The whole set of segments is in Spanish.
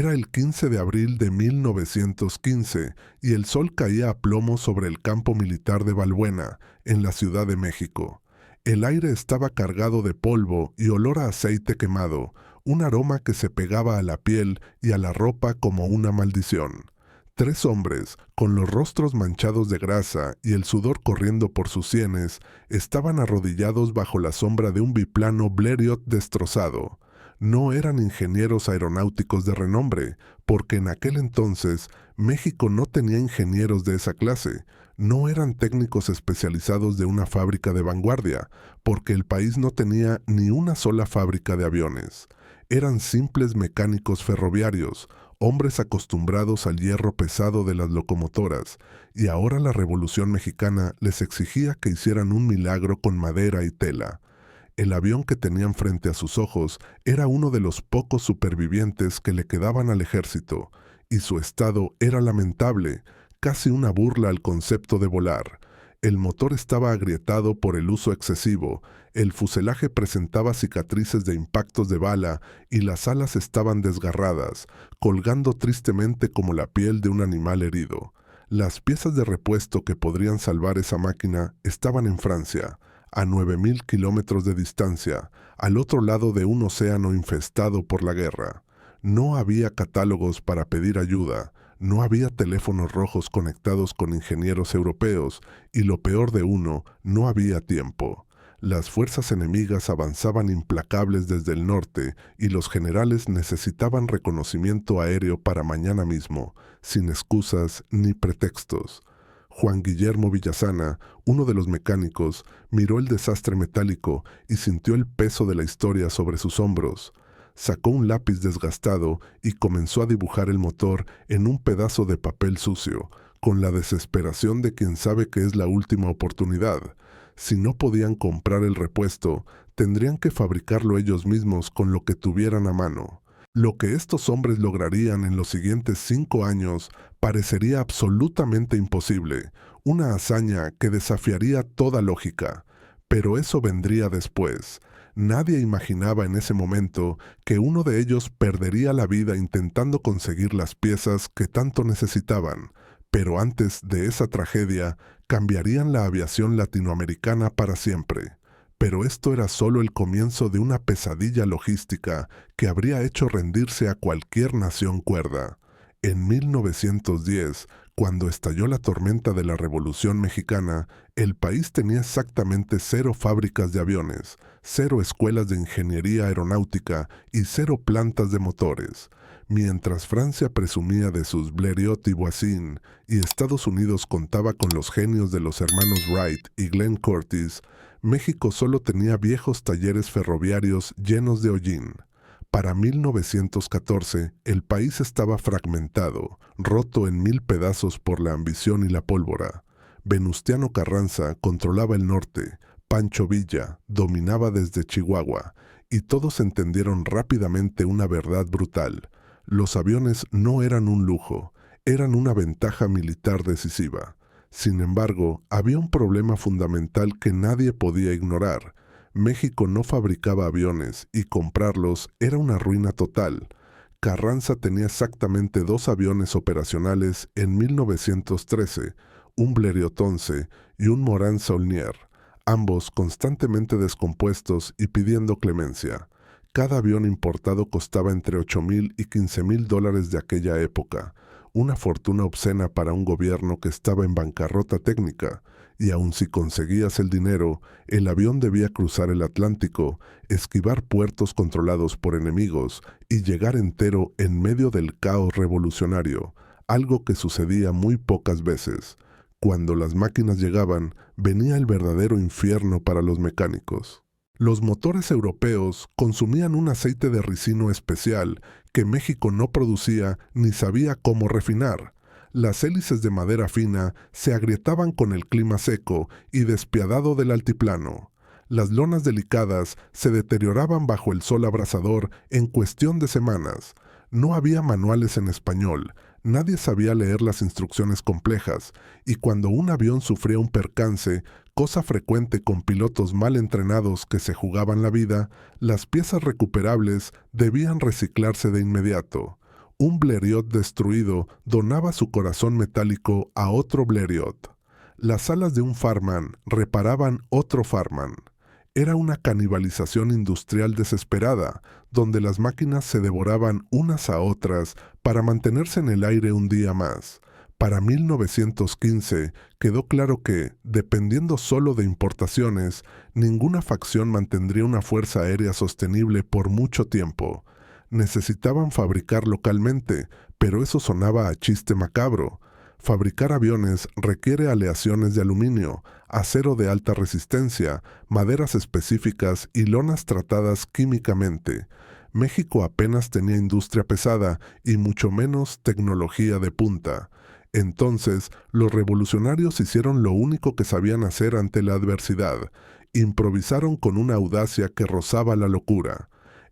Era el 15 de abril de 1915 y el sol caía a plomo sobre el campo militar de Balbuena, en la Ciudad de México. El aire estaba cargado de polvo y olor a aceite quemado, un aroma que se pegaba a la piel y a la ropa como una maldición. Tres hombres, con los rostros manchados de grasa y el sudor corriendo por sus sienes, estaban arrodillados bajo la sombra de un biplano Blériot destrozado. No eran ingenieros aeronáuticos de renombre, porque en aquel entonces México no tenía ingenieros de esa clase. No eran técnicos especializados de una fábrica de vanguardia, porque el país no tenía ni una sola fábrica de aviones. Eran simples mecánicos ferroviarios, hombres acostumbrados al hierro pesado de las locomotoras, y ahora la Revolución Mexicana les exigía que hicieran un milagro con madera y tela. El avión que tenían frente a sus ojos era uno de los pocos supervivientes que le quedaban al ejército, y su estado era lamentable, casi una burla al concepto de volar. El motor estaba agrietado por el uso excesivo, el fuselaje presentaba cicatrices de impactos de bala y las alas estaban desgarradas, colgando tristemente como la piel de un animal herido. Las piezas de repuesto que podrían salvar esa máquina estaban en Francia, a 9.000 kilómetros de distancia, al otro lado de un océano infestado por la guerra. No había catálogos para pedir ayuda, no había teléfonos rojos conectados con ingenieros europeos, y lo peor de uno, no había tiempo. Las fuerzas enemigas avanzaban implacables desde el norte, y los generales necesitaban reconocimiento aéreo para mañana mismo, sin excusas ni pretextos. Juan Guillermo Villasana, uno de los mecánicos, miró el desastre metálico y sintió el peso de la historia sobre sus hombros. Sacó un lápiz desgastado y comenzó a dibujar el motor en un pedazo de papel sucio, con la desesperación de quien sabe que es la última oportunidad. Si no podían comprar el repuesto, tendrían que fabricarlo ellos mismos con lo que tuvieran a mano. Lo que estos hombres lograrían en los siguientes 5 años parecería absolutamente imposible, una hazaña que desafiaría toda lógica. Pero eso vendría después. Nadie imaginaba en ese momento que uno de ellos perdería la vida intentando conseguir las piezas que tanto necesitaban. Pero antes de esa tragedia, cambiarían la aviación latinoamericana para siempre. Pero esto era solo el comienzo de una pesadilla logística que habría hecho rendirse a cualquier nación cuerda. En 1910, cuando estalló la tormenta de la Revolución Mexicana, el país tenía exactamente 0 fábricas de aviones, 0 escuelas de ingeniería aeronáutica y 0 plantas de motores. Mientras Francia presumía de sus Blériot y Voisin, y Estados Unidos contaba con los genios de los hermanos Wright y Glenn Curtiss, México solo tenía viejos talleres ferroviarios llenos de hollín. Para 1914, el país estaba fragmentado, roto en 1000 pedazos por la ambición y la pólvora. Venustiano Carranza controlaba el norte, Pancho Villa dominaba desde Chihuahua, y todos entendieron rápidamente una verdad brutal. Los aviones no eran un lujo, eran una ventaja militar decisiva. Sin embargo, había un problema fundamental que nadie podía ignorar. México no fabricaba aviones y comprarlos era una ruina total. Carranza tenía exactamente 2 aviones operacionales en 1913, un Blériot 11 y un Morane Saulnier, ambos constantemente descompuestos y pidiendo clemencia. Cada avión importado costaba entre $8,000 y $15,000 de aquella época, una fortuna obscena para un gobierno que estaba en bancarrota técnica, y aun si conseguías el dinero, el avión debía cruzar el Atlántico, esquivar puertos controlados por enemigos y llegar entero en medio del caos revolucionario, algo que sucedía muy pocas veces. Cuando las máquinas llegaban, venía el verdadero infierno para los mecánicos. Los motores europeos consumían un aceite de ricino especial que México no producía ni sabía cómo refinar. Las hélices de madera fina se agrietaban con el clima seco y despiadado del altiplano. Las lonas delicadas se deterioraban bajo el sol abrasador en cuestión de semanas. No había manuales en español, nadie sabía leer las instrucciones complejas, y cuando un avión sufría un percance, cosa frecuente con pilotos mal entrenados que se jugaban la vida, las piezas recuperables debían reciclarse de inmediato. Un Blériot destruido donaba su corazón metálico a otro Blériot. Las alas de un Farman reparaban otro Farman. Era una canibalización industrial desesperada, donde las máquinas se devoraban unas a otras para mantenerse en el aire un día más. Para 1915 quedó claro que, dependiendo solo de importaciones, ninguna facción mantendría una fuerza aérea sostenible por mucho tiempo. Necesitaban fabricar localmente, pero eso sonaba a chiste macabro. Fabricar aviones requiere aleaciones de aluminio, acero de alta resistencia, maderas específicas y lonas tratadas químicamente. México apenas tenía industria pesada y mucho menos tecnología de punta. Entonces, los revolucionarios hicieron lo único que sabían hacer ante la adversidad. Improvisaron con una audacia que rozaba la locura.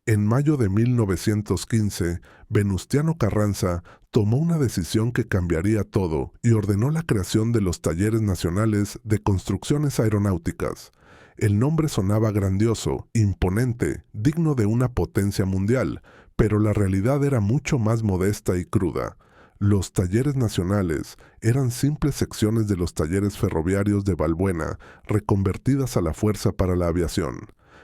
En mayo de 1915, Venustiano Carranza tomó una decisión que cambiaría todo y ordenó la creación de los Talleres Nacionales de Construcciones Aeronáuticas. El nombre sonaba grandioso, imponente, digno de una potencia mundial, pero la realidad era mucho más modesta y cruda. Los talleres nacionales eran simples secciones de los talleres ferroviarios de Balbuena, reconvertidas a la fuerza para la aviación.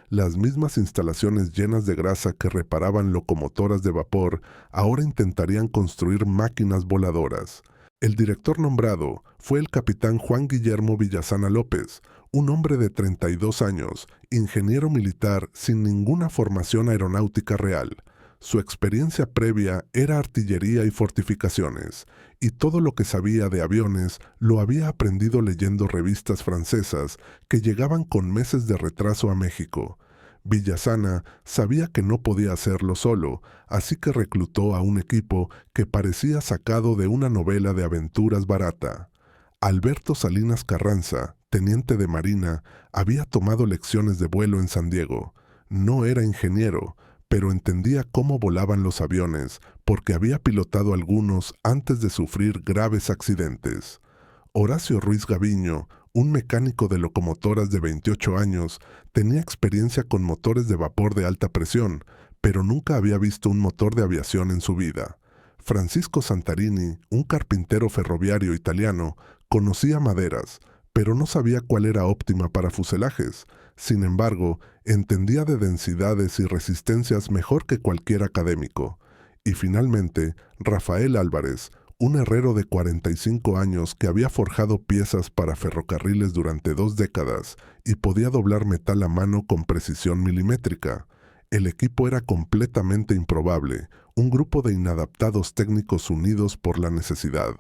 Las mismas instalaciones llenas de grasa que reparaban locomotoras de vapor ahora intentarían construir máquinas voladoras. El director nombrado fue el capitán Juan Guillermo Villasana López, un hombre de 32 años, ingeniero militar sin ninguna formación aeronáutica real. Su experiencia previa era artillería y fortificaciones, y todo lo que sabía de aviones lo había aprendido leyendo revistas francesas que llegaban con meses de retraso a México. Villasana sabía que no podía hacerlo solo, así que reclutó a un equipo que parecía sacado de una novela de aventuras barata. Alberto Salinas Carranza, teniente de Marina, había tomado lecciones de vuelo en San Diego. No era ingeniero, pero entendía cómo volaban los aviones, porque había pilotado algunos antes de sufrir graves accidentes. Horacio Ruiz Gaviño, un mecánico de locomotoras de 28 años, tenía experiencia con motores de vapor de alta presión, pero nunca había visto un motor de aviación en su vida. Francisco Santarini, un carpintero ferroviario italiano, conocía maderas, pero no sabía cuál era óptima para fuselajes. Sin embargo, entendía de densidades y resistencias mejor que cualquier académico. Y finalmente, Rafael Álvarez, un herrero de 45 años que había forjado piezas para ferrocarriles durante 2 décadas y podía doblar metal a mano con precisión milimétrica. El equipo era completamente improbable, un grupo de inadaptados técnicos unidos por la necesidad.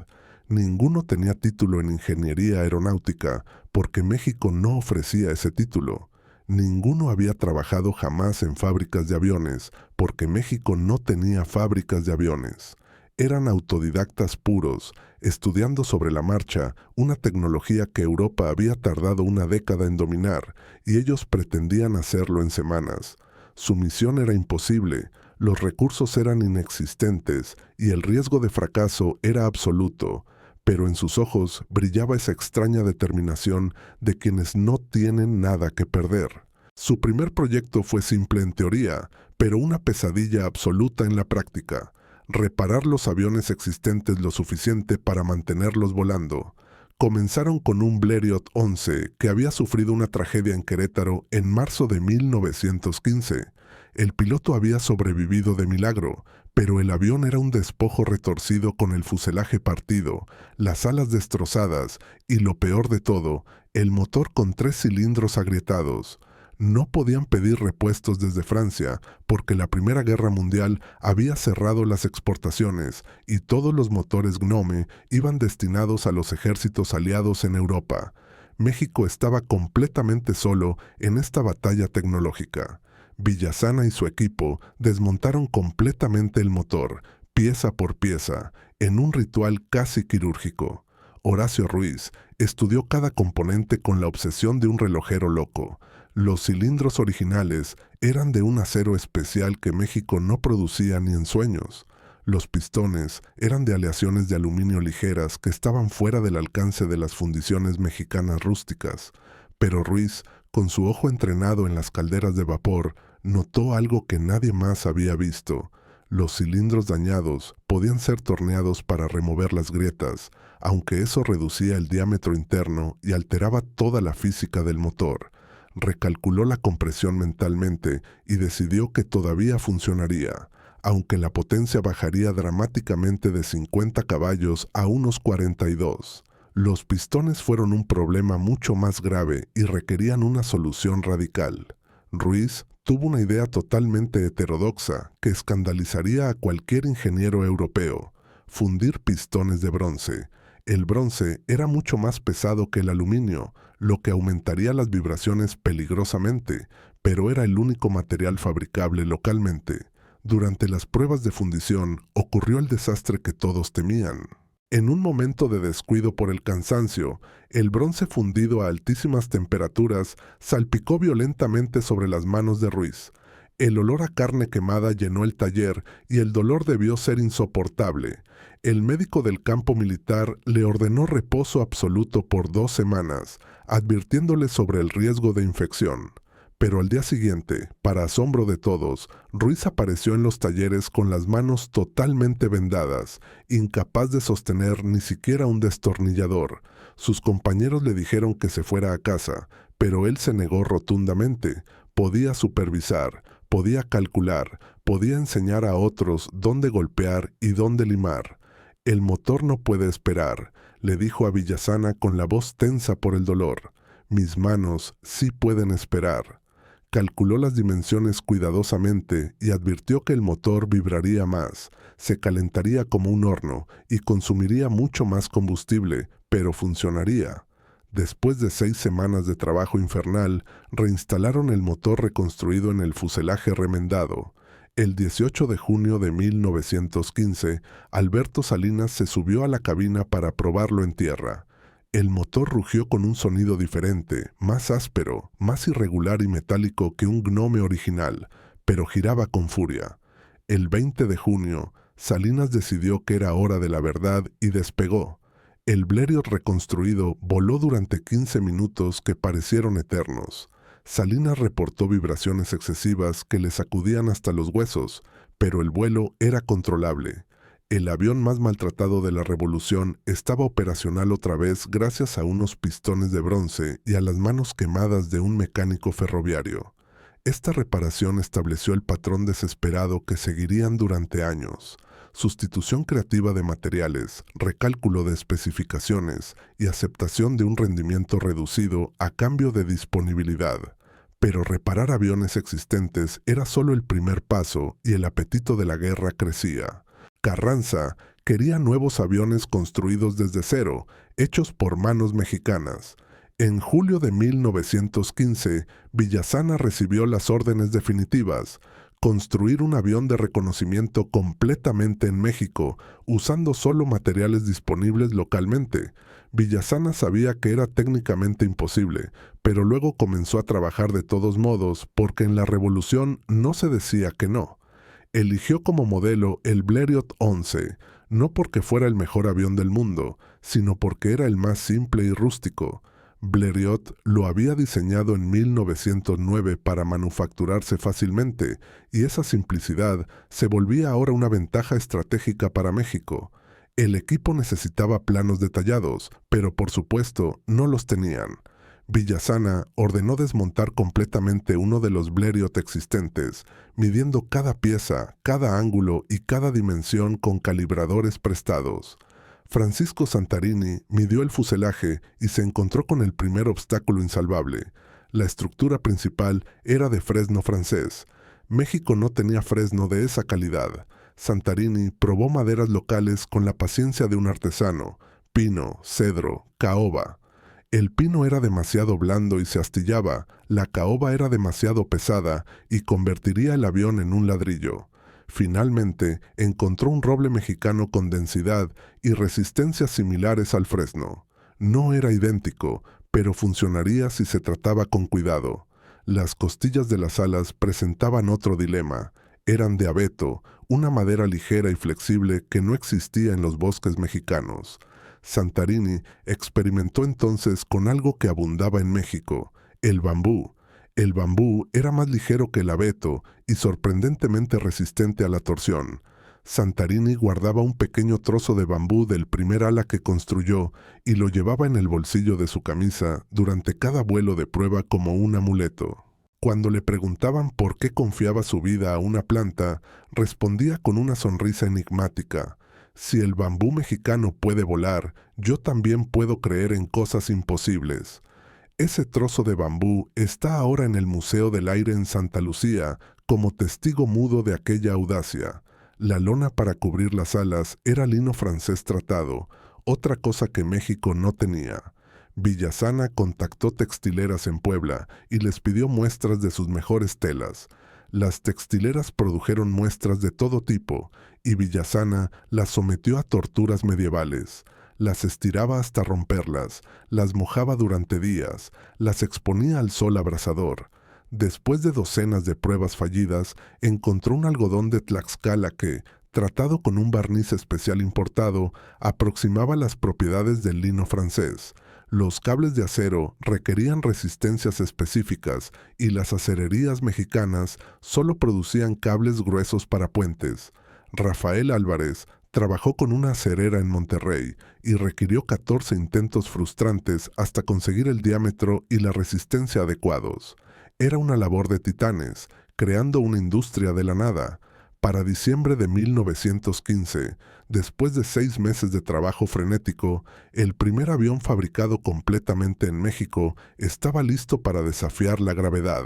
Ninguno tenía título en ingeniería aeronáutica, porque México no ofrecía ese título. Ninguno había trabajado jamás en fábricas de aviones, porque México no tenía fábricas de aviones. Eran autodidactas puros, estudiando sobre la marcha una tecnología que Europa había tardado una década en dominar, y ellos pretendían hacerlo en semanas. Su misión era imposible, los recursos eran inexistentes y el riesgo de fracaso era absoluto, pero en sus ojos brillaba esa extraña determinación de quienes no tienen nada que perder. Su primer proyecto fue simple en teoría, pero una pesadilla absoluta en la práctica: reparar los aviones existentes lo suficiente para mantenerlos volando. Comenzaron con un Blériot 11 que había sufrido una tragedia en Querétaro en marzo de 1915. El piloto había sobrevivido de milagro, pero el avión era un despojo retorcido con el fuselaje partido, las alas destrozadas y, lo peor de todo, el motor con 3 cilindros agrietados. No podían pedir repuestos desde Francia, porque la Primera Guerra Mundial había cerrado las exportaciones y todos los motores Gnome iban destinados a los ejércitos aliados en Europa. México estaba completamente solo en esta batalla tecnológica. Villasana y su equipo desmontaron completamente el motor, pieza por pieza, en un ritual casi quirúrgico. Horacio Ruiz estudió cada componente con la obsesión de un relojero loco. Los cilindros originales eran de un acero especial que México no producía ni en sueños. Los pistones eran de aleaciones de aluminio ligeras que estaban fuera del alcance de las fundiciones mexicanas rústicas. Pero Ruiz, con su ojo entrenado en las calderas de vapor, notó algo que nadie más había visto. Los cilindros dañados podían ser torneados para remover las grietas, aunque eso reducía el diámetro interno y alteraba toda la física del motor. Recalculó la compresión mentalmente y decidió que todavía funcionaría, aunque la potencia bajaría dramáticamente de 50 caballos a unos 42. Los pistones fueron un problema mucho más grave y requerían una solución radical. Ruiz tuvo una idea totalmente heterodoxa que escandalizaría a cualquier ingeniero europeo: fundir pistones de bronce. El bronce era mucho más pesado que el aluminio, lo que aumentaría las vibraciones peligrosamente, pero era el único material fabricable localmente. Durante las pruebas de fundición ocurrió el desastre que todos temían. En un momento de descuido por el cansancio, el bronce fundido a altísimas temperaturas salpicó violentamente sobre las manos de Ruiz. El olor a carne quemada llenó el taller y el dolor debió ser insoportable. El médico del campo militar le ordenó reposo absoluto por 2 semanas, advirtiéndole sobre el riesgo de infección. Pero al día siguiente, para asombro de todos, Ruiz apareció en los talleres con las manos totalmente vendadas, incapaz de sostener ni siquiera un destornillador. Sus compañeros le dijeron que se fuera a casa, pero él se negó rotundamente. Podía supervisar, podía calcular, podía enseñar a otros dónde golpear y dónde limar. «El motor no puede esperar», le dijo a Villasana con la voz tensa por el dolor. «Mis manos sí pueden esperar». Calculó las dimensiones cuidadosamente y advirtió que el motor vibraría más, se calentaría como un horno y consumiría mucho más combustible, pero funcionaría. Después de 6 semanas de trabajo infernal, reinstalaron el motor reconstruido en el fuselaje remendado. El 18 de junio de 1915, Alberto Salinas se subió a la cabina para probarlo en tierra. El motor rugió con un sonido diferente, más áspero, más irregular y metálico que un Gnome original, pero giraba con furia. El 20 de junio, Salinas decidió que era hora de la verdad y despegó. El Blériot reconstruido voló durante 15 minutos que parecieron eternos. Salinas reportó vibraciones excesivas que le sacudían hasta los huesos, pero el vuelo era controlable. El avión más maltratado de la Revolución estaba operacional otra vez gracias a unos pistones de bronce y a las manos quemadas de un mecánico ferroviario. Esta reparación estableció el patrón desesperado que seguirían durante años: sustitución creativa de materiales, recálculo de especificaciones y aceptación de un rendimiento reducido a cambio de disponibilidad. Pero reparar aviones existentes era solo el primer paso y el apetito de la guerra crecía. Carranza quería nuevos aviones construidos desde cero, hechos por manos mexicanas. En julio de 1915, Villasana recibió las órdenes definitivas: construir un avión de reconocimiento completamente en México, usando solo materiales disponibles localmente. Villasana sabía que era técnicamente imposible, pero luego comenzó a trabajar de todos modos porque en la Revolución no se decía que no. Eligió como modelo el Blériot 11, no porque fuera el mejor avión del mundo, sino porque era el más simple y rústico. Blériot lo había diseñado en 1909 para manufacturarse fácilmente, y esa simplicidad se volvía ahora una ventaja estratégica para México. El equipo necesitaba planos detallados, pero por supuesto no los tenían. Villasana ordenó desmontar completamente uno de los Blériot existentes, midiendo cada pieza, cada ángulo y cada dimensión con calibradores prestados. Francisco Santarini midió el fuselaje y se encontró con el primer obstáculo insalvable. La estructura principal era de fresno francés. México no tenía fresno de esa calidad. Santarini probó maderas locales con la paciencia de un artesano: pino, cedro, caoba. El pino era demasiado blando y se astillaba, la caoba era demasiado pesada y convertiría el avión en un ladrillo. Finalmente, encontró un roble mexicano con densidad y resistencias similares al fresno. No era idéntico, pero funcionaría si se trataba con cuidado. Las costillas de las alas presentaban otro dilema. Eran de abeto, una madera ligera y flexible que no existía en los bosques mexicanos. Santarini experimentó entonces con algo que abundaba en México: el bambú. El bambú era más ligero que el abeto y sorprendentemente resistente a la torsión. Santarini guardaba un pequeño trozo de bambú del primer ala que construyó y lo llevaba en el bolsillo de su camisa durante cada vuelo de prueba como un amuleto. Cuando le preguntaban por qué confiaba su vida a una planta, respondía con una sonrisa enigmática: si el bambú mexicano puede volar, yo también puedo creer en cosas imposibles. Ese trozo de bambú está ahora en el Museo del Aire en Santa Lucía como testigo mudo de aquella audacia. La lona para cubrir las alas era lino francés tratado, otra cosa que México no tenía. Villasana contactó textileras en Puebla y les pidió muestras de sus mejores telas. Las textileras produjeron muestras de todo tipo y Villasana las sometió a torturas medievales. Las estiraba hasta romperlas, las mojaba durante días, las exponía al sol abrasador. Después de docenas de pruebas fallidas, encontró un algodón de Tlaxcala que, tratado con un barniz especial importado, aproximaba las propiedades del lino francés. Los cables de acero requerían resistencias específicas y las acererías mexicanas solo producían cables gruesos para puentes. Rafael Álvarez trabajó con una acerera en Monterrey y requirió 14 intentos frustrantes hasta conseguir el diámetro y la resistencia adecuados. Era una labor de titanes, creando una industria de la nada. Para diciembre de 1915, después de 6 meses de trabajo frenético, el primer avión fabricado completamente en México estaba listo para desafiar la gravedad.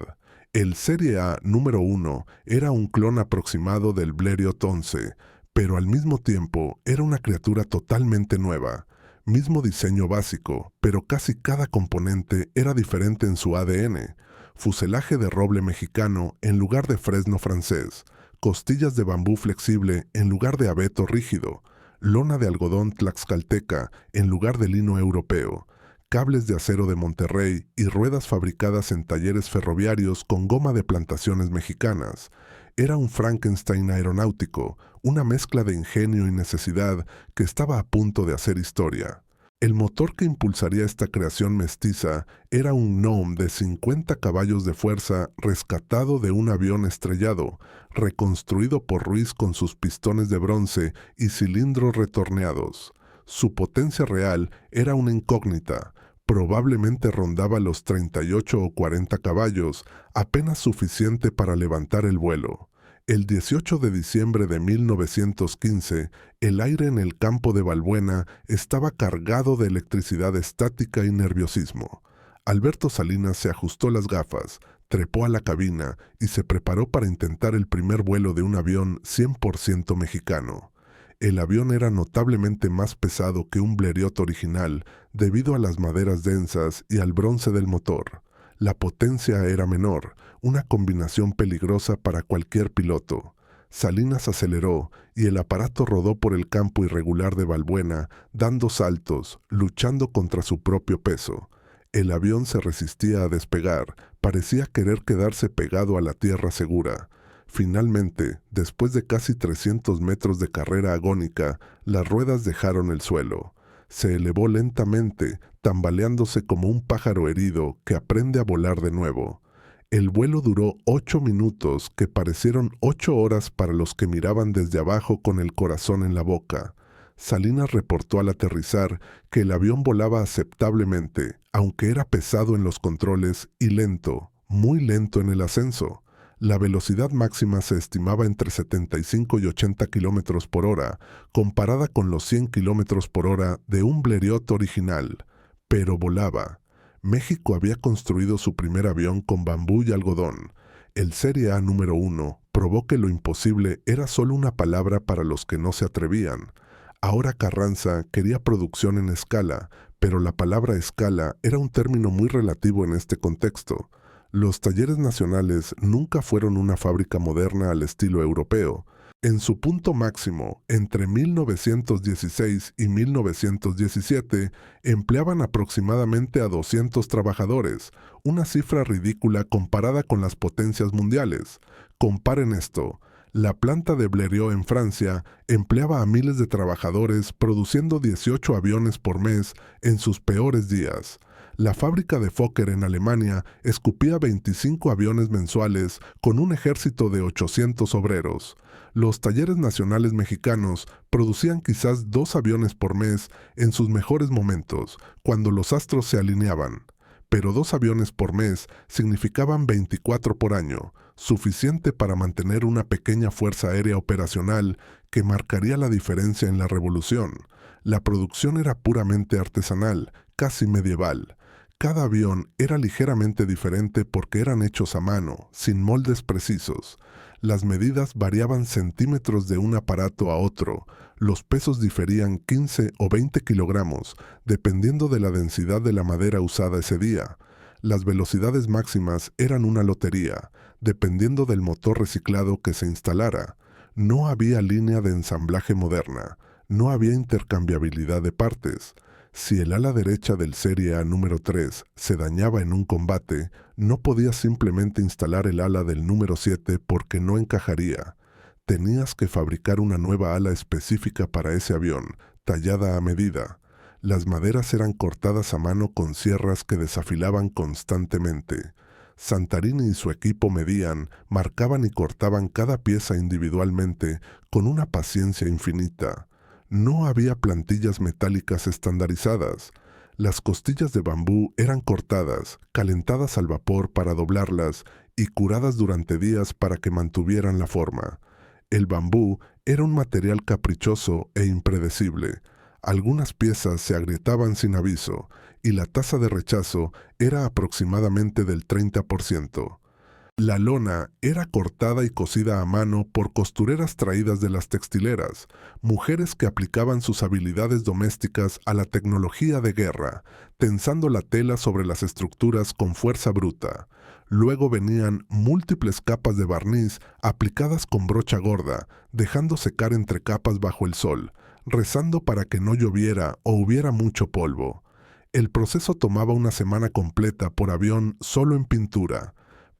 El Serie A número 1 era un clon aproximado del Blériot 11, pero al mismo tiempo era una criatura totalmente nueva. Mismo diseño básico, pero casi cada componente era diferente en su ADN. Fuselaje de roble mexicano en lugar de fresno francés, costillas de bambú flexible en lugar de abeto rígido, lona de algodón tlaxcalteca en lugar de lino europeo, cables de acero de Monterrey y ruedas fabricadas en talleres ferroviarios con goma de plantaciones mexicanas. Era un Frankenstein aeronáutico, una mezcla de ingenio y necesidad que estaba a punto de hacer historia. El motor que impulsaría esta creación mestiza era un Gnome de 50 caballos de fuerza rescatado de un avión estrellado, reconstruido por Ruiz con sus pistones de bronce y cilindros retorneados. Su potencia real era una incógnita. Probablemente rondaba los 38 o 40 caballos, apenas suficiente para levantar el vuelo. El 18 de diciembre de 1915, el aire en el campo de Balbuena estaba cargado de electricidad estática y nerviosismo. Alberto Salinas se ajustó las gafas, trepó a la cabina y se preparó para intentar el primer vuelo de un avión 100% mexicano. El avión era notablemente más pesado que un Blériot original debido a las maderas densas y al bronce del motor. La potencia era menor, una combinación peligrosa para cualquier piloto. Salinas aceleró y el aparato rodó por el campo irregular de Balbuena, dando saltos, luchando contra su propio peso. El avión se resistía a despegar, parecía querer quedarse pegado a la tierra segura. Finalmente, después de casi 300 metros de carrera agónica, las ruedas dejaron el suelo. Se elevó lentamente, tambaleándose como un pájaro herido que aprende a volar de nuevo. El vuelo duró 8 minutos, que parecieron 8 horas para los que miraban desde abajo con el corazón en la boca. Salinas reportó al aterrizar que el avión volaba aceptablemente, aunque era pesado en los controles y lento, muy lento en el ascenso. La velocidad máxima se estimaba entre 75 y 80 kilómetros por hora, comparada con los 100 kilómetros por hora de un Blériot original. Pero volaba. México había construido su primer avión con bambú y algodón. El Serie A número 1 probó que lo imposible era solo una palabra para los que no se atrevían. Ahora Carranza quería producción en escala, pero la palabra escala era un término muy relativo en este contexto. Los talleres nacionales nunca fueron una fábrica moderna al estilo europeo. En su punto máximo, entre 1916 y 1917, empleaban aproximadamente a 200 trabajadores, una cifra ridícula comparada con las potencias mundiales. Comparen esto. La planta de Blériot en Francia empleaba a miles de trabajadores produciendo 18 aviones por mes en sus peores días. La fábrica de Fokker en Alemania escupía 25 aviones mensuales con un ejército de 800 obreros. Los talleres nacionales mexicanos producían quizás 2 aviones por mes en sus mejores momentos, cuando los astros se alineaban. Pero 2 aviones por mes significaban 24 por año, suficiente para mantener una pequeña fuerza aérea operacional que marcaría la diferencia en la revolución. La producción era puramente artesanal, casi medieval. Cada avión era ligeramente diferente porque eran hechos a mano, sin moldes precisos. Las medidas variaban centímetros de un aparato a otro. Los pesos diferían 15 o 20 kilogramos, dependiendo de la densidad de la madera usada ese día. Las velocidades máximas eran una lotería, dependiendo del motor reciclado que se instalara. No había línea de ensamblaje moderna. No había intercambiabilidad de partes. Si el ala derecha del Serie A número 3 se dañaba en un combate, no podías simplemente instalar el ala del número 7 porque no encajaría. Tenías que fabricar una nueva ala específica para ese avión, tallada a medida. Las maderas eran cortadas a mano con sierras que desafilaban constantemente. Santarini y su equipo medían, marcaban y cortaban cada pieza individualmente con una paciencia infinita. No había plantillas metálicas estandarizadas. Las costillas de bambú eran cortadas, calentadas al vapor para doblarlas y curadas durante días para que mantuvieran la forma. El bambú era un material caprichoso e impredecible. Algunas piezas se agrietaban sin aviso y la tasa de rechazo era aproximadamente del 30%. La lona era cortada y cosida a mano por costureras traídas de las textileras, mujeres que aplicaban sus habilidades domésticas a la tecnología de guerra, tensando la tela sobre las estructuras con fuerza bruta. Luego venían múltiples capas de barniz aplicadas con brocha gorda, dejando secar entre capas bajo el sol, rezando para que no lloviera o hubiera mucho polvo. El proceso tomaba una semana completa por avión solo en pintura.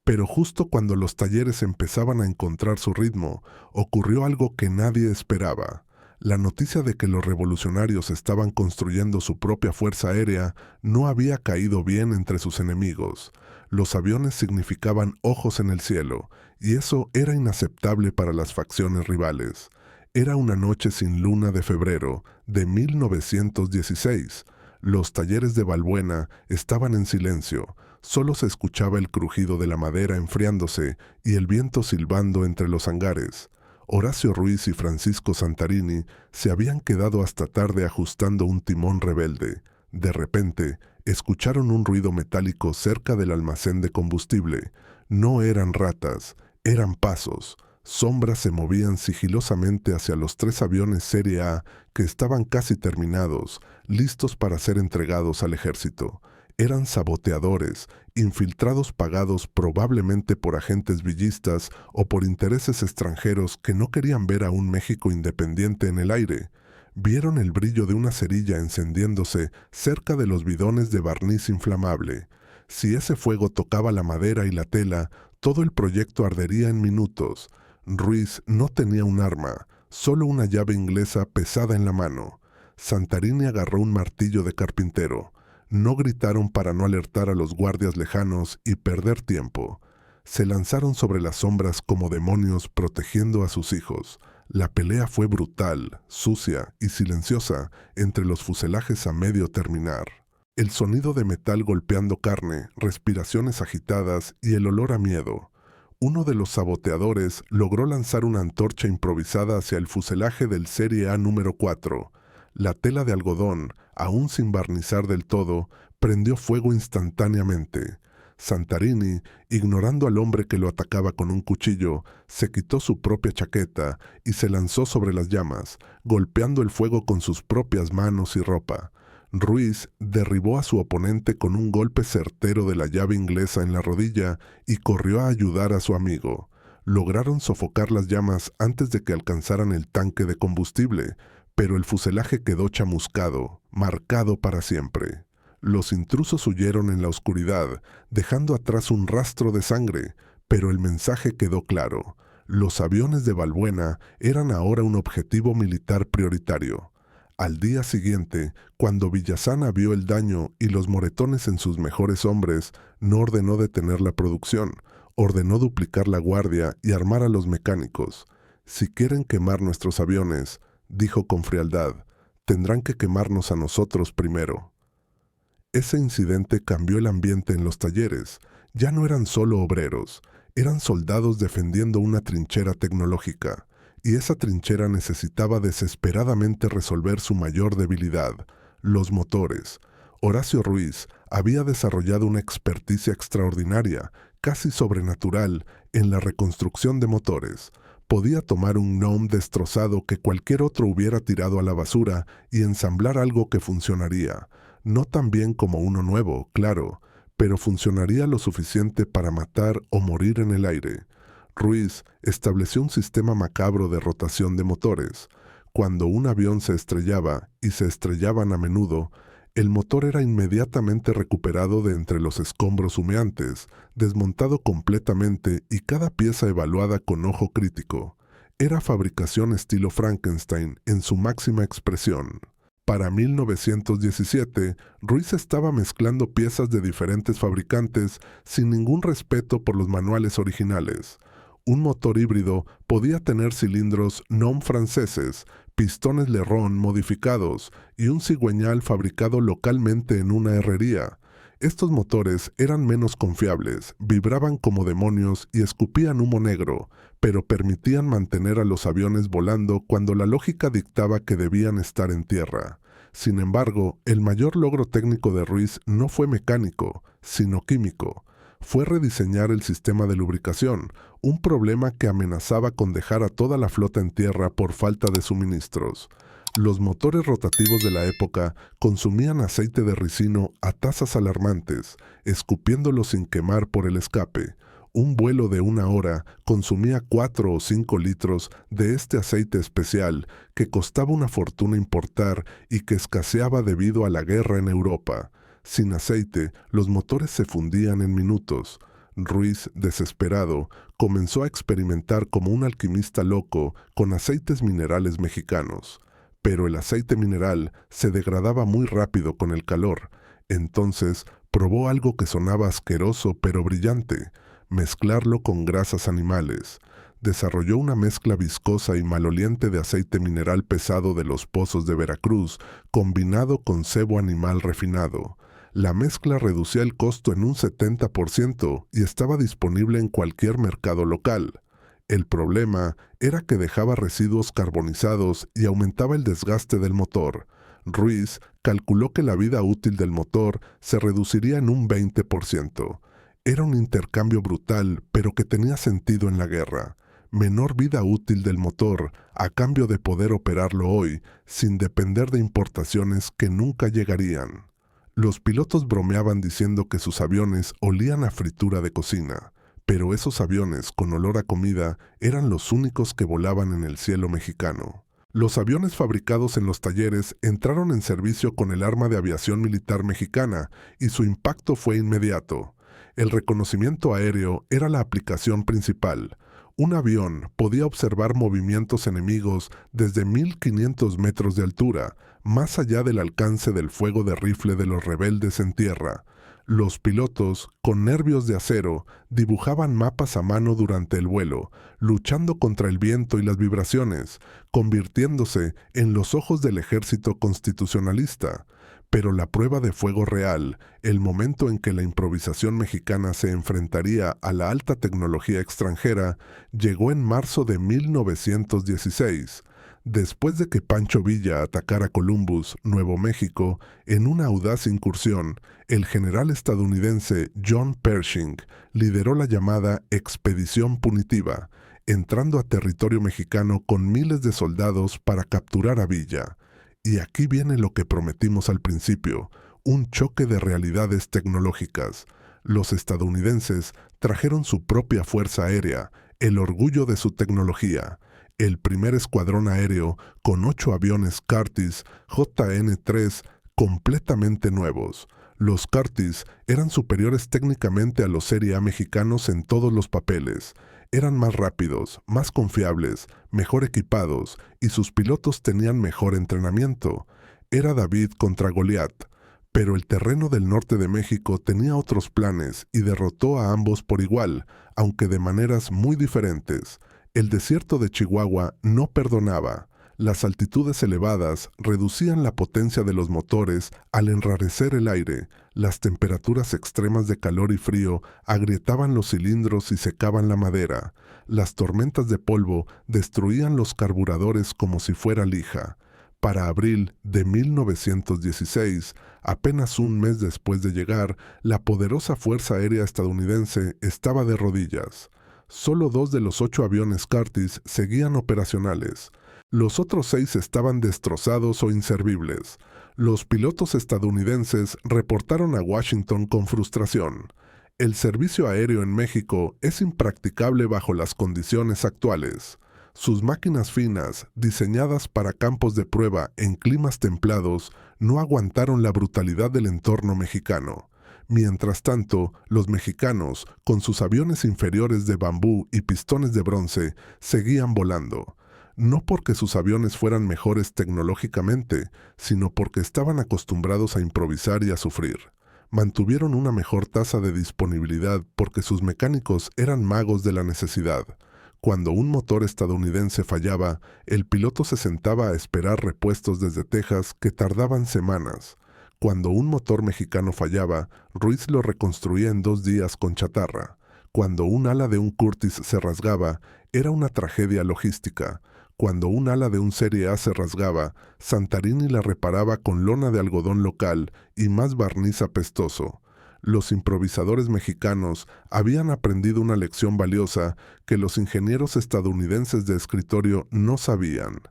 Pero justo cuando los talleres empezaban a encontrar su ritmo, ocurrió algo que nadie esperaba. La noticia de que los revolucionarios estaban construyendo su propia fuerza aérea no había caído bien entre sus enemigos. Los aviones significaban ojos en el cielo, y eso era inaceptable para las facciones rivales. Era una noche sin luna de febrero de 1916. Los talleres de Balbuena estaban en silencio. Solo se escuchaba el crujido de la madera enfriándose y el viento silbando entre los hangares. Horacio Ruiz y Francisco Santarini se habían quedado hasta tarde ajustando un timón rebelde. De repente, escucharon un ruido metálico cerca del almacén de combustible. No eran ratas, eran pasos. Sombras se movían sigilosamente hacia los 3 aviones Serie A que estaban casi terminados, listos para ser entregados al ejército. Eran saboteadores, infiltrados pagados probablemente por agentes villistas o por intereses extranjeros que no querían ver a un México independiente en el aire. Vieron el brillo de una cerilla encendiéndose cerca de los bidones de barniz inflamable. Si ese fuego tocaba la madera y la tela, todo el proyecto ardería en minutos. Ruiz no tenía un arma, solo una llave inglesa pesada en la mano. Santarini agarró un martillo de carpintero. No gritaron para no alertar a los guardias lejanos y perder tiempo. Se lanzaron sobre las sombras como demonios protegiendo a sus hijos. La pelea fue brutal, sucia y silenciosa entre los fuselajes a medio terminar. El sonido de metal golpeando carne, respiraciones agitadas y el olor a miedo. Uno de los saboteadores logró lanzar una antorcha improvisada hacia el fuselaje del Serie A número 4. La tela de algodón, aún sin barnizar del todo, prendió fuego instantáneamente. Santarini, ignorando al hombre que lo atacaba con un cuchillo, se quitó su propia chaqueta y se lanzó sobre las llamas, golpeando el fuego con sus propias manos y ropa. Ruiz derribó a su oponente con un golpe certero de la llave inglesa en la rodilla y corrió a ayudar a su amigo. Lograron sofocar las llamas antes de que alcanzaran el tanque de combustible, pero el fuselaje quedó chamuscado, marcado para siempre. Los intrusos huyeron en la oscuridad, dejando atrás un rastro de sangre, pero el mensaje quedó claro. Los aviones de Balbuena eran ahora un objetivo militar prioritario. Al día siguiente, cuando Villasana vio el daño y los moretones en sus mejores hombres, no ordenó detener la producción, ordenó duplicar la guardia y armar a los mecánicos. Si quieren quemar nuestros aviones, dijo con frialdad, tendrán que quemarnos a nosotros primero. Ese incidente cambió el ambiente en los talleres. Ya no eran solo obreros, eran soldados defendiendo una trinchera tecnológica. Y esa trinchera necesitaba desesperadamente resolver su mayor debilidad, los motores. Horacio Ruiz había desarrollado una experticia extraordinaria, casi sobrenatural, en la reconstrucción de motores. Podía tomar un GNOME destrozado que cualquier otro hubiera tirado a la basura y ensamblar algo que funcionaría. No tan bien como uno nuevo, claro, pero funcionaría lo suficiente para matar o morir en el aire. Ruiz estableció un sistema macabro de rotación de motores. Cuando un avión se estrellaba, y se estrellaban a menudo, el motor era inmediatamente recuperado de entre los escombros humeantes, desmontado completamente y cada pieza evaluada con ojo crítico. Era fabricación estilo Frankenstein en su máxima expresión. Para 1917, Ruiz estaba mezclando piezas de diferentes fabricantes sin ningún respeto por los manuales originales. Un motor híbrido podía tener cilindros NOM franceses, pistones Lerron modificados y un cigüeñal fabricado localmente en una herrería. Estos motores eran menos confiables, vibraban como demonios y escupían humo negro, pero permitían mantener a los aviones volando cuando la lógica dictaba que debían estar en tierra. Sin embargo, el mayor logro técnico de Ruiz no fue mecánico, sino químico. Fue rediseñar el sistema de lubricación, un problema que amenazaba con dejar a toda la flota en tierra por falta de suministros. Los motores rotativos de la época consumían aceite de ricino a tasas alarmantes, escupiéndolo sin quemar por el escape. Un vuelo de 1 hora consumía 4 o 5 litros de este aceite especial que costaba una fortuna importar y que escaseaba debido a la guerra en Europa. Sin aceite, los motores se fundían en minutos. Ruiz, desesperado, comenzó a experimentar como un alquimista loco con aceites minerales mexicanos. Pero el aceite mineral se degradaba muy rápido con el calor. Entonces probó algo que sonaba asqueroso pero brillante: mezclarlo con grasas animales. Desarrolló una mezcla viscosa y maloliente de aceite mineral pesado de los pozos de Veracruz, combinado con sebo animal refinado. La mezcla reducía el costo en un 70% y estaba disponible en cualquier mercado local. El problema era que dejaba residuos carbonizados y aumentaba el desgaste del motor. Ruiz calculó que la vida útil del motor se reduciría en un 20%. Era un intercambio brutal, pero que tenía sentido en la guerra. Menor vida útil del motor a cambio de poder operarlo hoy, sin depender de importaciones que nunca llegarían. Los pilotos bromeaban diciendo que sus aviones olían a fritura de cocina, pero esos aviones con olor a comida eran los únicos que volaban en el cielo mexicano. Los aviones fabricados en los talleres entraron en servicio con el arma de aviación militar mexicana y su impacto fue inmediato. El reconocimiento aéreo era la aplicación principal. Un avión podía observar movimientos enemigos desde 1500 metros de altura, más allá del alcance del fuego de rifle de los rebeldes en tierra. Los pilotos, con nervios de acero, dibujaban mapas a mano durante el vuelo, luchando contra el viento y las vibraciones, convirtiéndose en los ojos del ejército constitucionalista. Pero la prueba de fuego real, el momento en que la improvisación mexicana se enfrentaría a la alta tecnología extranjera, llegó en marzo de 1916. Después de que Pancho Villa atacara Columbus, Nuevo México, en una audaz incursión, el general estadounidense John Pershing lideró la llamada Expedición Punitiva, entrando a territorio mexicano con miles de soldados para capturar a Villa. Y aquí viene lo que prometimos al principio, un choque de realidades tecnológicas. Los estadounidenses trajeron su propia fuerza aérea, el orgullo de su tecnología. El primer escuadrón aéreo, con 8 aviones Curtiss JN-3 completamente nuevos. Los Curtiss eran superiores técnicamente a los Serie A mexicanos en todos los papeles. Eran más rápidos, más confiables, mejor equipados, y sus pilotos tenían mejor entrenamiento. Era David contra Goliat. Pero el terreno del norte de México tenía otros planes y derrotó a ambos por igual, aunque de maneras muy diferentes. El desierto de Chihuahua no perdonaba. Las altitudes elevadas reducían la potencia de los motores al enrarecer el aire. Las temperaturas extremas de calor y frío agrietaban los cilindros y secaban la madera. Las tormentas de polvo destruían los carburadores como si fuera lija. Para abril de 1916, apenas un mes después de llegar, la poderosa Fuerza Aérea estadounidense estaba de rodillas. Solo 2 de los 8 aviones Curtiss seguían operacionales. Los otros 6 estaban destrozados o inservibles. Los pilotos estadounidenses reportaron a Washington con frustración. El servicio aéreo en México es impracticable bajo las condiciones actuales. Sus máquinas finas, diseñadas para campos de prueba en climas templados, no aguantaron la brutalidad del entorno mexicano. Mientras tanto, los mexicanos, con sus aviones inferiores de bambú y pistones de bronce, seguían volando. No porque sus aviones fueran mejores tecnológicamente, sino porque estaban acostumbrados a improvisar y a sufrir. Mantuvieron una mejor tasa de disponibilidad porque sus mecánicos eran magos de la necesidad. Cuando un motor estadounidense fallaba, el piloto se sentaba a esperar repuestos desde Texas que tardaban semanas. Cuando un motor mexicano fallaba, Ruiz lo reconstruía en 2 días con chatarra. Cuando un ala de un Curtiss se rasgaba, era una tragedia logística. Cuando un ala de un Serie A se rasgaba, Santarini la reparaba con lona de algodón local y más barniz apestoso. Los improvisadores mexicanos habían aprendido una lección valiosa que los ingenieros estadounidenses de escritorio no sabían.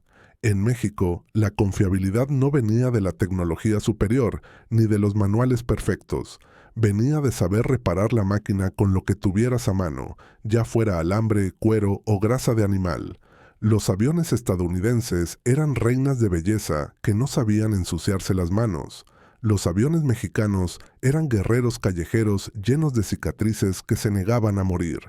En México, la confiabilidad no venía de la tecnología superior ni de los manuales perfectos. Venía de saber reparar la máquina con lo que tuvieras a mano, ya fuera alambre, cuero o grasa de animal. Los aviones estadounidenses eran reinas de belleza que no sabían ensuciarse las manos. Los aviones mexicanos eran guerreros callejeros llenos de cicatrices que se negaban a morir.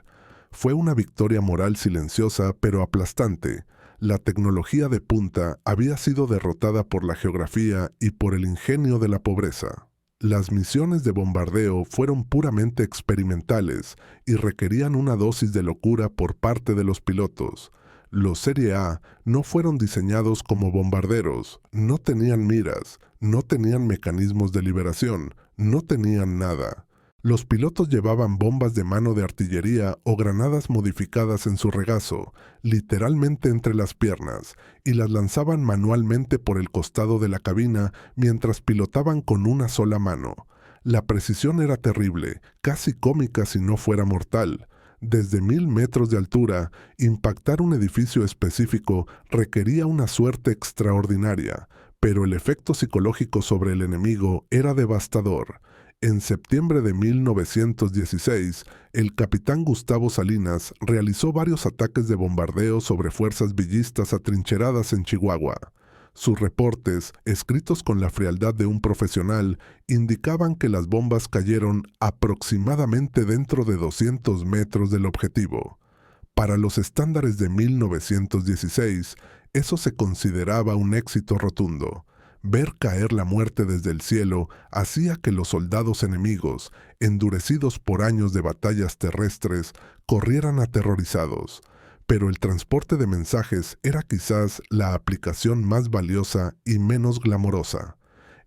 Fue una victoria moral silenciosa pero aplastante. La tecnología de punta había sido derrotada por la geografía y por el ingenio de la pobreza. Las misiones de bombardeo fueron puramente experimentales y requerían una dosis de locura por parte de los pilotos. Los Serie A no fueron diseñados como bombarderos, no tenían miras, no tenían mecanismos de liberación, no tenían nada. Los pilotos llevaban bombas de mano de artillería o granadas modificadas en su regazo, literalmente entre las piernas, y las lanzaban manualmente por el costado de la cabina mientras pilotaban con una sola mano. La precisión era terrible, casi cómica si no fuera mortal. Desde 1000 metros de altura, impactar un edificio específico requería una suerte extraordinaria, pero el efecto psicológico sobre el enemigo era devastador. En septiembre de 1916, el capitán Gustavo Salinas realizó varios ataques de bombardeo sobre fuerzas villistas atrincheradas en Chihuahua. Sus reportes, escritos con la frialdad de un profesional, indicaban que las bombas cayeron aproximadamente dentro de 200 metros del objetivo. Para los estándares de 1916, eso se consideraba un éxito rotundo. Ver caer la muerte desde el cielo hacía que los soldados enemigos, endurecidos por años de batallas terrestres, corrieran aterrorizados. Pero el transporte de mensajes era quizás la aplicación más valiosa y menos glamorosa.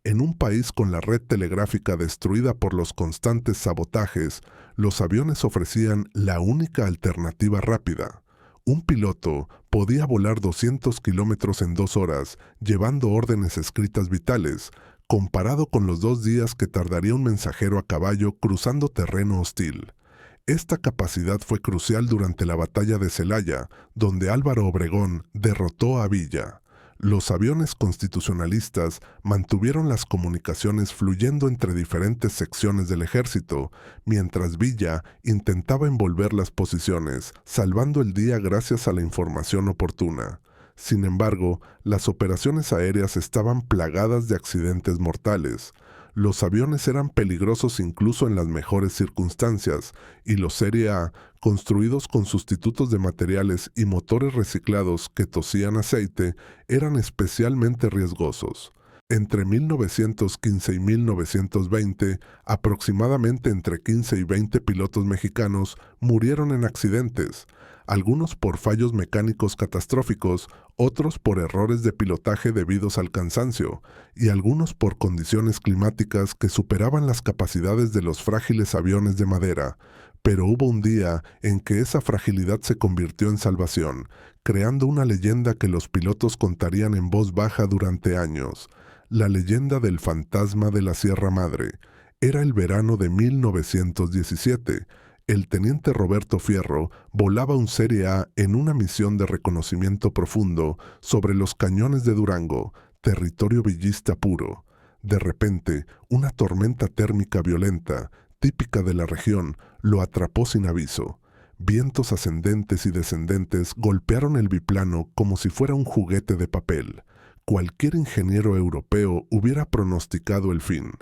En un país con la red telegráfica destruida por los constantes sabotajes, los aviones ofrecían la única alternativa rápida. Un piloto podía volar 200 kilómetros en 2 horas, llevando órdenes escritas vitales, comparado con los 2 días que tardaría un mensajero a caballo cruzando terreno hostil. Esta capacidad fue crucial durante la batalla de Celaya, donde Álvaro Obregón derrotó a Villa. Los aviones constitucionalistas mantuvieron las comunicaciones fluyendo entre diferentes secciones del ejército, mientras Villa intentaba envolver las posiciones, salvando el día gracias a la información oportuna. Sin embargo, las operaciones aéreas estaban plagadas de accidentes mortales. Los aviones eran peligrosos incluso en las mejores circunstancias, y los Serie A, construidos con sustitutos de materiales y motores reciclados que tosían aceite, eran especialmente riesgosos. Entre 1915 y 1920, aproximadamente entre 15 y 20 pilotos mexicanos murieron en accidentes, algunos por fallos mecánicos catastróficos, otros por errores de pilotaje debidos al cansancio, y algunos por condiciones climáticas que superaban las capacidades de los frágiles aviones de madera. Pero hubo un día en que esa fragilidad se convirtió en salvación, creando una leyenda que los pilotos contarían en voz baja durante años. La leyenda del fantasma de la Sierra Madre. Era el verano de 1917. El teniente Roberto Fierro volaba un Serie A en una misión de reconocimiento profundo sobre los cañones de Durango, territorio villista puro. De repente, una tormenta térmica violenta, típica de la región, lo atrapó sin aviso. Vientos ascendentes y descendentes golpearon el biplano como si fuera un juguete de papel. Cualquier ingeniero europeo hubiera pronosticado el fin.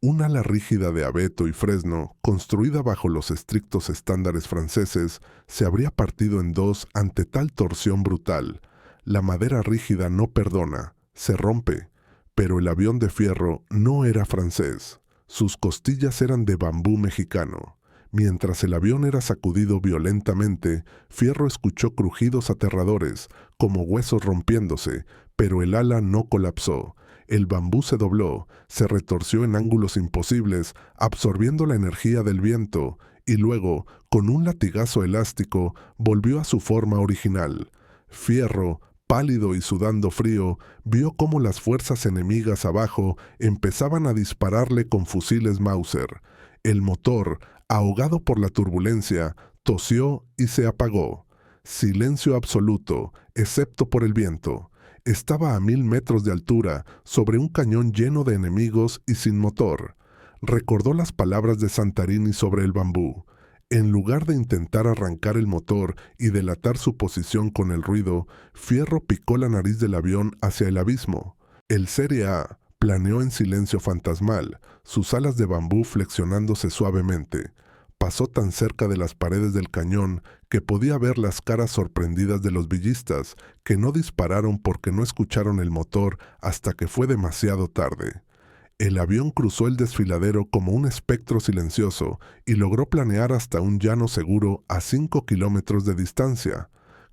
Un ala rígida de abeto y fresno, construida bajo los estrictos estándares franceses, se habría partido en dos ante tal torsión brutal. La madera rígida no perdona, se rompe, pero el avión de Fierro no era francés. Sus costillas eran de bambú mexicano. Mientras el avión era sacudido violentamente, Fierro escuchó crujidos aterradores, como huesos rompiéndose, pero el ala no colapsó. El bambú se dobló, se retorció en ángulos imposibles, absorbiendo la energía del viento, y luego, con un latigazo elástico, volvió a su forma original. Fierro, pálido y sudando frío, vio cómo las fuerzas enemigas abajo empezaban a dispararle con fusiles Mauser. El motor, ahogado por la turbulencia, tosió y se apagó. Silencio absoluto, excepto por el viento. Estaba a 1000 metros de altura, sobre un cañón lleno de enemigos y sin motor. Recordó las palabras de Santarini sobre el bambú. En lugar de intentar arrancar el motor y delatar su posición con el ruido, Fierro picó la nariz del avión hacia el abismo. El Serie A planeó en silencio fantasmal, sus alas de bambú flexionándose suavemente. Pasó tan cerca de las paredes del cañón que podía ver las caras sorprendidas de los villistas, que no dispararon porque no escucharon el motor hasta que fue demasiado tarde. El avión cruzó el desfiladero como un espectro silencioso y logró planear hasta un llano seguro a 5 kilómetros de distancia.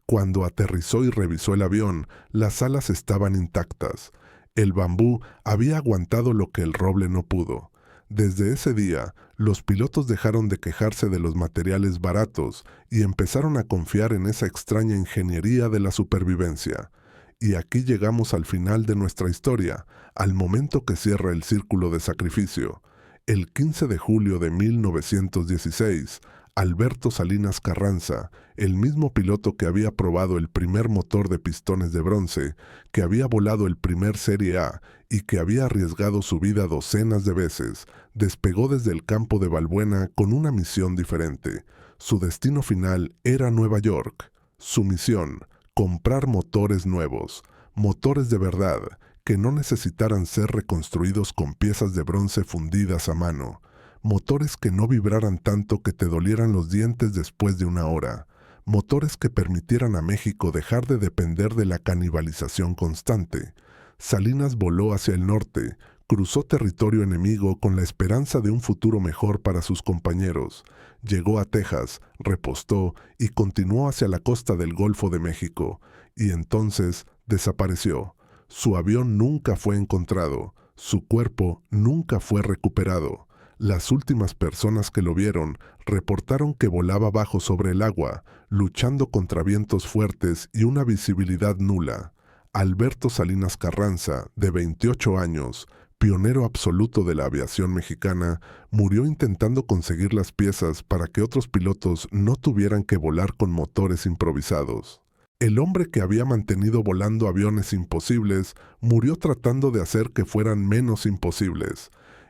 Cuando aterrizó y revisó el avión, las alas estaban intactas. El bambú había aguantado lo que el roble no pudo. Desde ese día, los pilotos dejaron de quejarse de los materiales baratos y empezaron a confiar en esa extraña ingeniería de la supervivencia. Y aquí llegamos al final de nuestra historia, al momento que cierra el círculo de sacrificio. El 15 de julio de 1916, Alberto Salinas Carranza, el mismo piloto que había probado el primer motor de pistones de bronce, que había volado el primer Serie A y que había arriesgado su vida docenas de veces, despegó desde el campo de Balbuena con una misión diferente. Su destino final era Nueva York. Su misión: comprar motores nuevos, motores de verdad, que no necesitaran ser reconstruidos con piezas de bronce fundidas a mano, motores que no vibraran tanto que te dolieran los dientes después de una hora, motores que permitieran a México dejar de depender de la canibalización constante. Salinas voló hacia el norte, cruzó territorio enemigo con la esperanza de un futuro mejor para sus compañeros. Llegó a Texas, repostó y continuó hacia la costa del Golfo de México, y entonces desapareció. Su avión nunca fue encontrado, su cuerpo nunca fue recuperado. Las últimas personas que lo vieron reportaron que volaba bajo sobre el agua, luchando contra vientos fuertes y una visibilidad nula. Alberto Salinas Carranza, de 28 años, pionero absoluto de la aviación mexicana, murió intentando conseguir las piezas para que otros pilotos no tuvieran que volar con motores improvisados. El hombre que había mantenido volando aviones imposibles murió tratando de hacer que fueran menos imposibles.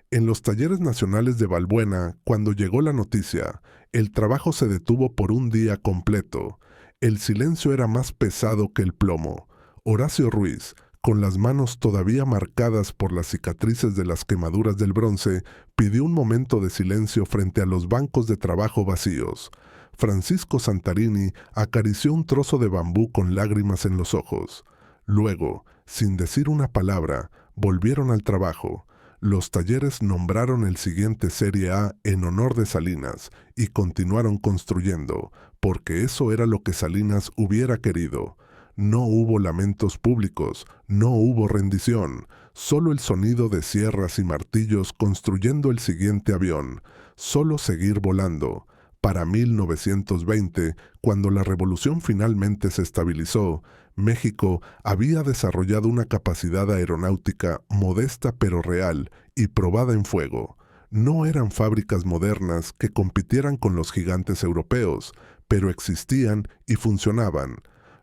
En los talleres nacionales de Balbuena, cuando llegó la noticia, el trabajo se detuvo por un día completo. El silencio era más pesado que el plomo. Horacio Ruiz, con las manos todavía marcadas por las cicatrices de las quemaduras del bronce, pidió un momento de silencio frente a los bancos de trabajo vacíos. Francisco Santarini acarició un trozo de bambú con lágrimas en los ojos. Luego, sin decir una palabra, volvieron al trabajo. Los talleres nombraron el siguiente Serie A en honor de Salinas y continuaron construyendo, porque eso era lo que Salinas hubiera querido. No hubo lamentos públicos, no hubo rendición, solo el sonido de sierras y martillos construyendo el siguiente avión, solo seguir volando. Para 1920, cuando la revolución finalmente se estabilizó, México había desarrollado una capacidad aeronáutica modesta pero real y probada en fuego. No eran fábricas modernas que compitieran con los gigantes europeos, pero existían y funcionaban.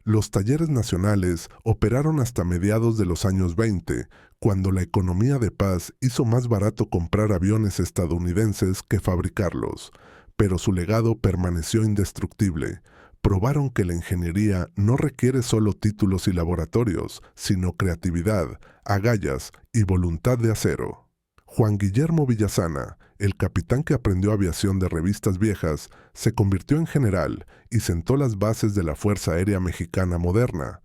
Los talleres nacionales operaron hasta mediados de los años 20, cuando la economía de paz hizo más barato comprar aviones estadounidenses que fabricarlos. Pero su legado permaneció indestructible. Probaron que la ingeniería no requiere solo títulos y laboratorios, sino creatividad, agallas y voluntad de acero. Juan Guillermo Villasana, el capitán que aprendió aviación de revistas viejas, se convirtió en general y sentó las bases de la Fuerza Aérea Mexicana moderna.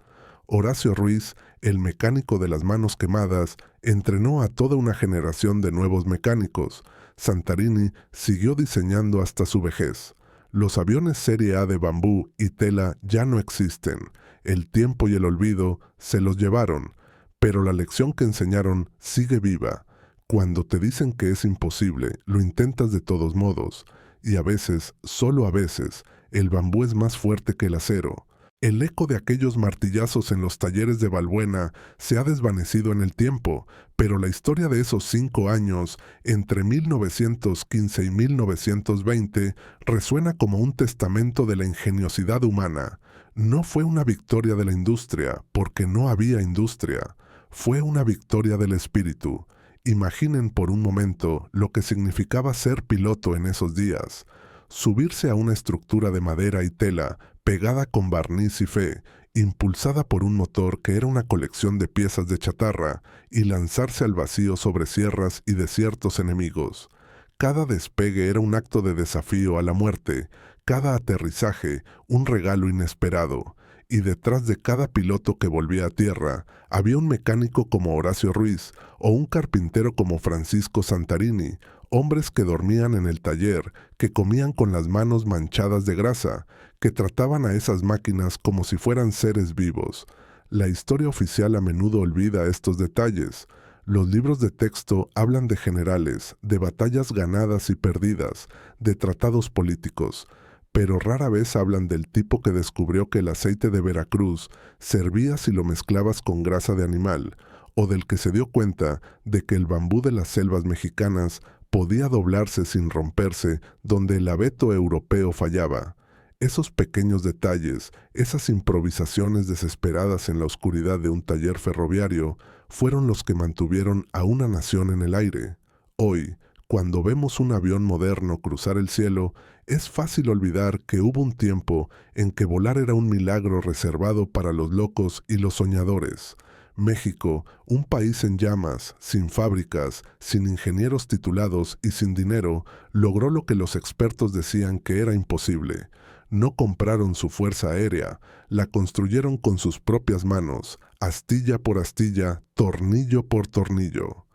Horacio Ruiz, el mecánico de las manos quemadas, entrenó a toda una generación de nuevos mecánicos. Santarini siguió diseñando hasta su vejez. Los aviones Serie A de bambú y tela ya no existen. El tiempo y el olvido se los llevaron, pero la lección que enseñaron sigue viva. Cuando te dicen que es imposible, lo intentas de todos modos, y a veces, solo a veces, el bambú es más fuerte que el acero. El eco de aquellos martillazos en los talleres de Balbuena se ha desvanecido en el tiempo, pero la historia de esos 5 años, entre 1915 y 1920, resuena como un testamento de la ingeniosidad humana. No fue una victoria de la industria, porque no había industria. Fue una victoria del espíritu. Imaginen por un momento lo que significaba ser piloto en esos días. Subirse a una estructura de madera y tela, pegada con barniz y fe, impulsada por un motor que era una colección de piezas de chatarra, y lanzarse al vacío sobre sierras y desiertos enemigos. Cada despegue era un acto de desafío a la muerte, cada aterrizaje un regalo inesperado, y detrás de cada piloto que volvía a tierra había un mecánico como Horacio Ruiz o un carpintero como Francisco Santarini, hombres que dormían en el taller, que comían con las manos manchadas de grasa, que trataban a esas máquinas como si fueran seres vivos. La historia oficial a menudo olvida estos detalles. Los libros de texto hablan de generales, de batallas ganadas y perdidas, de tratados políticos, pero rara vez hablan del tipo que descubrió que el aceite de Veracruz servía si lo mezclabas con grasa de animal, o del que se dio cuenta de que el bambú de las selvas mexicanas podía doblarse sin romperse donde el abeto europeo fallaba. Esos pequeños detalles, esas improvisaciones desesperadas en la oscuridad de un taller ferroviario, fueron los que mantuvieron a una nación en el aire. Hoy, cuando vemos un avión moderno cruzar el cielo, es fácil olvidar que hubo un tiempo en que volar era un milagro reservado para los locos y los soñadores. México, un país en llamas, sin fábricas, sin ingenieros titulados y sin dinero, logró lo que los expertos decían que era imposible. No compraron su fuerza aérea, la construyeron con sus propias manos, astilla por astilla, tornillo por tornillo.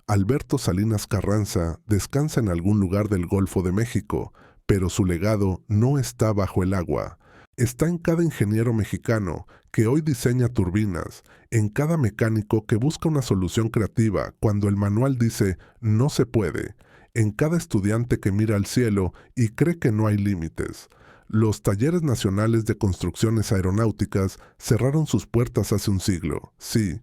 Alberto Salinas Carranza descansa en algún lugar del Golfo de México, pero su legado no está bajo el agua. Está en cada ingeniero mexicano que hoy diseña turbinas, en cada mecánico que busca una solución creativa cuando el manual dice «no se puede», en cada estudiante que mira al cielo y cree que no hay límites. Los talleres nacionales de construcciones aeronáuticas cerraron sus puertas hace un siglo, sí,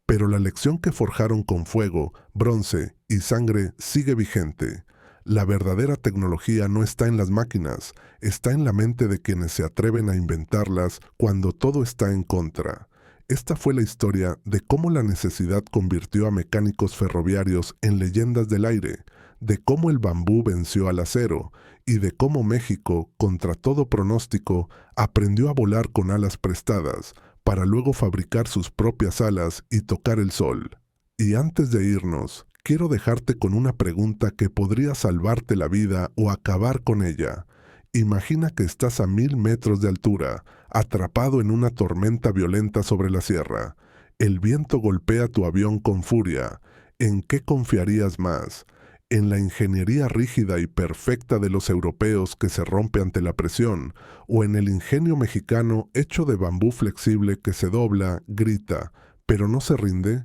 pero la lección que forjaron con fuego, bronce y sangre sigue vigente. La verdadera tecnología no está en las máquinas, está en la mente de quienes se atreven a inventarlas cuando todo está en contra. Esta fue la historia de cómo la necesidad convirtió a mecánicos ferroviarios en leyendas del aire, de cómo el bambú venció al acero y de cómo México, contra todo pronóstico, aprendió a volar con alas prestadas, para luego fabricar sus propias alas y tocar el sol. Y antes de irnos, quiero dejarte con una pregunta que podría salvarte la vida o acabar con ella. Imagina que estás a 1000 metros de altura, atrapado en una tormenta violenta sobre la sierra. El viento golpea tu avión con furia. ¿En qué confiarías más? ¿En la ingeniería rígida y perfecta de los europeos que se rompe ante la presión? ¿O en el ingenio mexicano hecho de bambú flexible que se dobla, grita, pero no se rinde?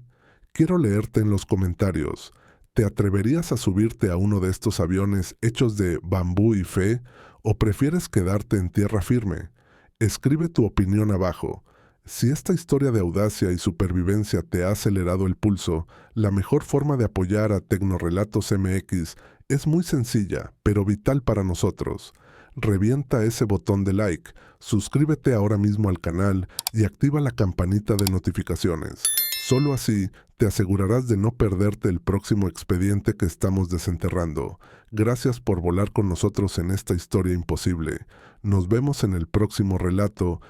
Quiero leerte en los comentarios. ¿Te atreverías a subirte a uno de estos aviones hechos de bambú y fe? ¿O prefieres quedarte en tierra firme? Escribe tu opinión abajo. Si esta historia de audacia y supervivencia te ha acelerado el pulso, la mejor forma de apoyar a Tecnorelatos MX es muy sencilla, pero vital para nosotros. Revienta ese botón de like, suscríbete ahora mismo al canal y activa la campanita de notificaciones. Solo así te asegurarás de no perderte el próximo expediente que estamos desenterrando. Gracias por volar con nosotros en esta historia imposible. Nos vemos en el próximo relato.